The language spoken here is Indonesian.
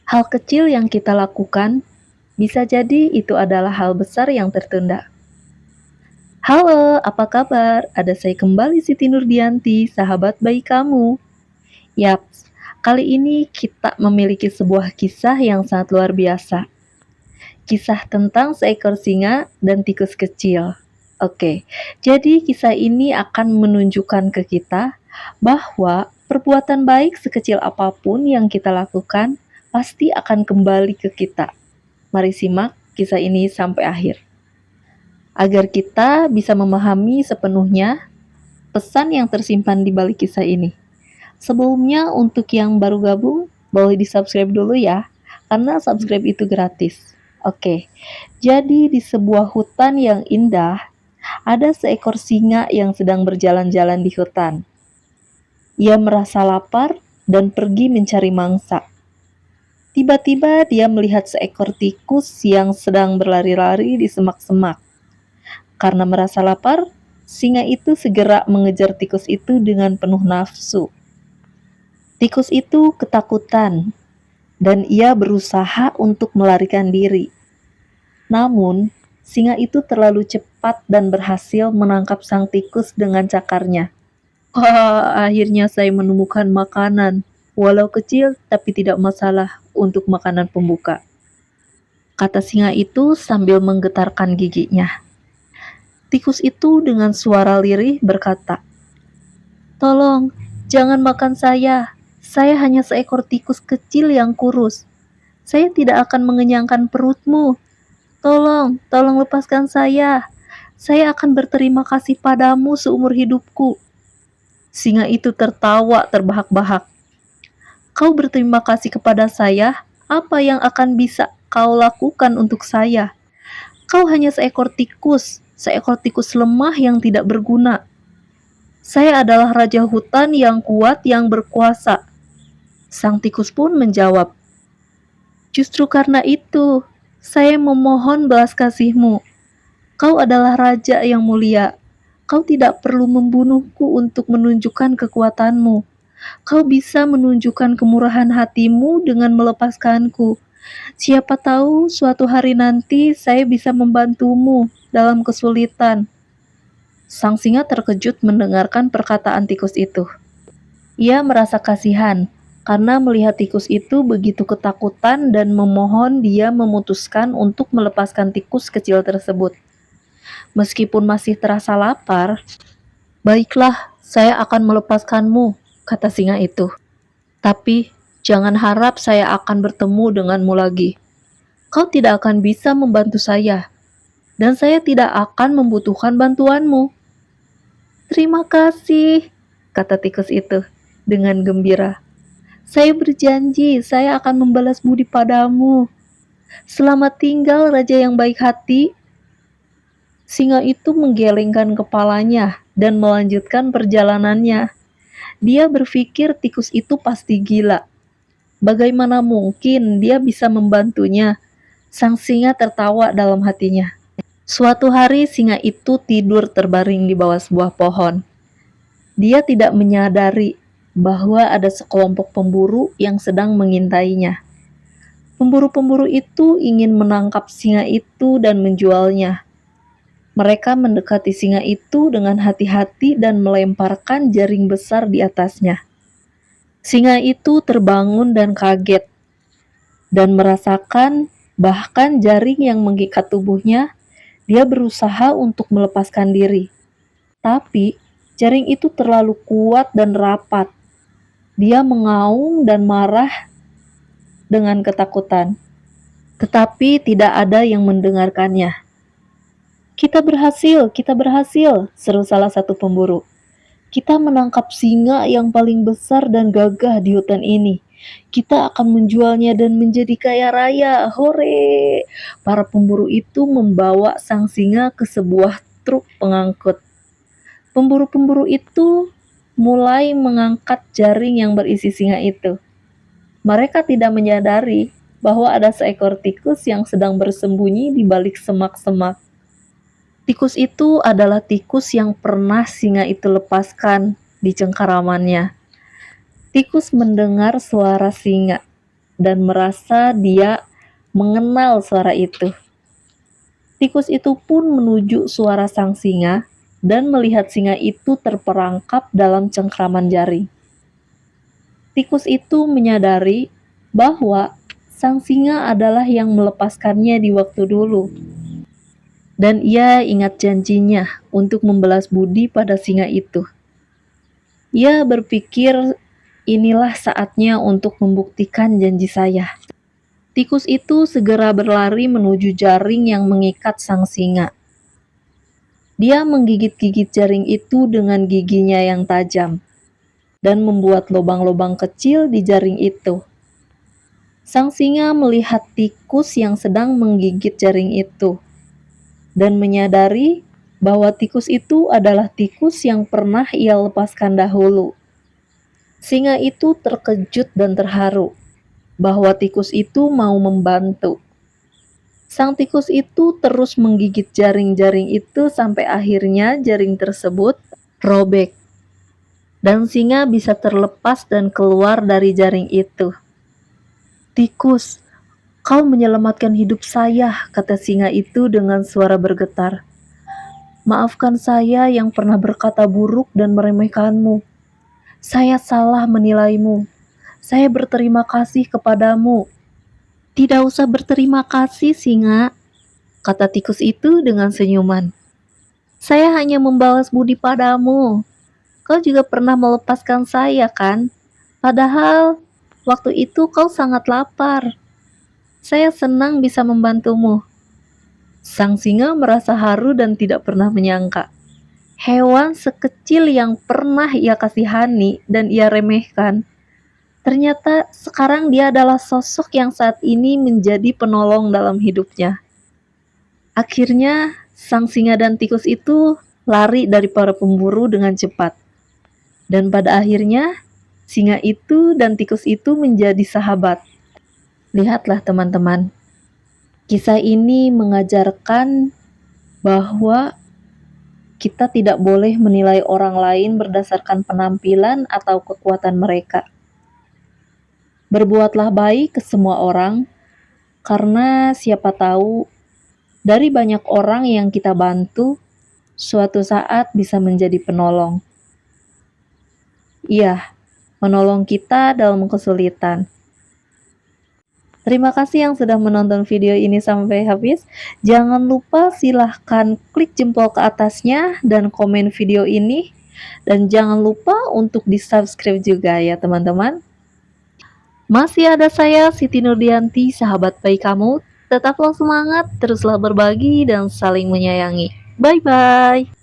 Hal kecil yang kita lakukan, bisa jadi itu adalah hal besar yang tertunda. Halo, apa kabar? Ada saya kembali Siti Nurdianti, sahabat bayi kamu. Yaps, kali ini kita memiliki sebuah kisah yang sangat luar biasa. Kisah tentang seekor singa dan tikus kecil. Oke, jadi kisah ini akan menunjukkan ke kita bahwa perbuatan baik sekecil apapun yang kita lakukan pasti akan kembali ke kita. Mari simak kisah ini sampai akhir. Agar kita bisa memahami sepenuhnya pesan yang tersimpan di balik kisah ini. Sebelumnya, untuk yang baru gabung, boleh di-subscribe dulu ya, karena subscribe itu gratis. Oke, jadi di sebuah hutan yang indah, ada seekor singa yang sedang berjalan-jalan di hutan. Ia merasa lapar dan pergi mencari mangsa. Tiba-tiba dia melihat seekor tikus yang sedang berlari-lari di semak-semak. Karena merasa lapar, singa itu segera mengejar tikus itu dengan penuh nafsu. Tikus itu ketakutan, dan ia berusaha untuk melarikan diri. Namun, singa itu terlalu cepat dan berhasil menangkap sang tikus dengan cakarnya. Wah, akhirnya saya menemukan makanan, walau kecil tapi tidak masalah untuk makanan pembuka, kata singa itu sambil menggetarkan giginya. Tikus itu dengan suara lirih berkata, "Tolong, jangan makan saya. Saya hanya seekor tikus kecil yang kurus. Saya tidak akan mengenyangkan perutmu. Tolong, tolong lepaskan saya. Saya akan berterima kasih padamu seumur hidupku." Singa itu tertawa terbahak-bahak. "Kau berterima kasih kepada saya? Apa yang akan bisa kau lakukan untuk saya? Kau hanya seekor tikus lemah yang tidak berguna. Saya adalah raja hutan yang kuat yang berkuasa." Sang tikus pun menjawab, "Justru karena itu, saya memohon belas kasihmu. Kau adalah raja yang mulia. Kau tidak perlu membunuhku untuk menunjukkan kekuatanmu. Kau bisa menunjukkan kemurahan hatimu dengan melepaskanku. Siapa tahu suatu hari nanti saya bisa membantumu dalam kesulitan." Sang singa terkejut mendengarkan perkataan tikus itu. Ia merasa kasihan karena melihat tikus itu begitu ketakutan dan memohon dia memutuskan untuk melepaskan tikus kecil tersebut. Meskipun masih terasa lapar, "Baiklah, saya akan melepaskanmu," kata singa itu. "Tapi jangan harap saya akan bertemu denganmu lagi. Kau tidak akan bisa membantu saya, dan saya tidak akan membutuhkan bantuanmu." "Terima kasih," kata tikus itu dengan gembira. "Saya berjanji saya akan membalas budi padamu. Selamat tinggal, raja yang baik hati." Singa itu menggelengkan kepalanya dan melanjutkan perjalanannya. Dia berpikir tikus itu pasti gila. Bagaimana mungkin dia bisa membantunya? Sang singa tertawa dalam hatinya. Suatu hari singa itu tidur terbaring di bawah sebuah pohon. Dia tidak menyadari bahwa ada sekelompok pemburu yang sedang mengintainya. Pemburu-pemburu itu ingin menangkap singa itu dan menjualnya. Mereka mendekati singa itu dengan hati-hati dan melemparkan jaring besar di atasnya. Singa itu terbangun dan kaget, dan merasakan bahkan jaring yang mengikat tubuhnya. Dia berusaha untuk melepaskan diri, tapi jaring itu terlalu kuat dan rapat. Dia mengaum dan marah dengan ketakutan, tetapi tidak ada yang mendengarkannya. Kita berhasil," seru salah satu pemburu. "Kita menangkap singa yang paling besar dan gagah di hutan ini. Kita akan menjualnya dan menjadi kaya raya. Hore!" Para pemburu itu membawa sang singa ke sebuah truk pengangkut. Pemburu-pemburu itu mulai mengangkat jaring yang berisi singa itu. Mereka tidak menyadari bahwa ada seekor tikus yang sedang bersembunyi di balik semak-semak. Tikus itu adalah tikus yang pernah singa itu lepaskan di cengkeramannya. Tikus mendengar suara singa. dan merasa dia mengenal suara itu. Tikus itu pun menuju suara sang singa dan melihat singa itu terperangkap dalam cengkraman jaring. Tikus itu menyadari bahwa sang singa adalah yang melepaskannya di waktu dulu. Dan ia ingat janjinya untuk membalas budi pada singa itu. Ia berpikir, inilah saatnya untuk membuktikan janji saya. Tikus itu segera berlari menuju jaring yang mengikat sang singa. Dia menggigit-gigit jaring itu dengan giginya yang tajam dan membuat lubang-lubang kecil di jaring itu. Sang singa melihat tikus yang sedang menggigit jaring itu dan menyadari bahwa tikus itu adalah tikus yang pernah ia lepaskan dahulu. Singa itu terkejut dan terharu bahwa tikus itu mau membantu. Sang tikus itu terus menggigit jaring-jaring itu sampai akhirnya jaring tersebut robek dan singa bisa terlepas dan keluar dari jaring itu. "Tikus, kau menyelamatkan hidup saya," kata singa itu dengan suara bergetar. "Maafkan saya yang pernah berkata buruk dan meremehkanmu. Saya salah menilaimu. Saya berterima kasih kepadamu." "Tidak usah berterima kasih, singa," kata tikus itu dengan senyuman. "Saya hanya membalas budi padamu. Kau juga pernah melepaskan saya, kan? Padahal waktu itu kau sangat lapar. Saya senang bisa membantumu." Sang singa merasa haru dan tidak pernah menyangka hewan sekecil yang pernah ia kasihani dan ia remehkan, ternyata sekarang dia adalah sosok yang saat ini menjadi penolong dalam hidupnya. Akhirnya, sang singa dan tikus itu lari dari para pemburu dengan cepat. Dan pada akhirnya, singa itu dan tikus itu menjadi sahabat. Lihatlah teman-teman, kisah ini mengajarkan bahwa kita tidak boleh menilai orang lain berdasarkan penampilan atau kekuatan mereka. Berbuatlah baik ke semua orang, karena siapa tahu dari banyak orang yang kita bantu, suatu saat bisa menjadi penolong. Iya, menolong kita dalam kesulitan. Terima kasih yang sudah menonton video ini sampai habis. Jangan lupa silahkan klik jempol ke atasnya dan komen video ini. Dan jangan lupa untuk di-subscribe juga ya teman-teman. Masih ada saya, Siti Nurdianti, sahabat baik kamu. Tetaplah semangat, teruslah berbagi dan saling menyayangi. Bye-bye.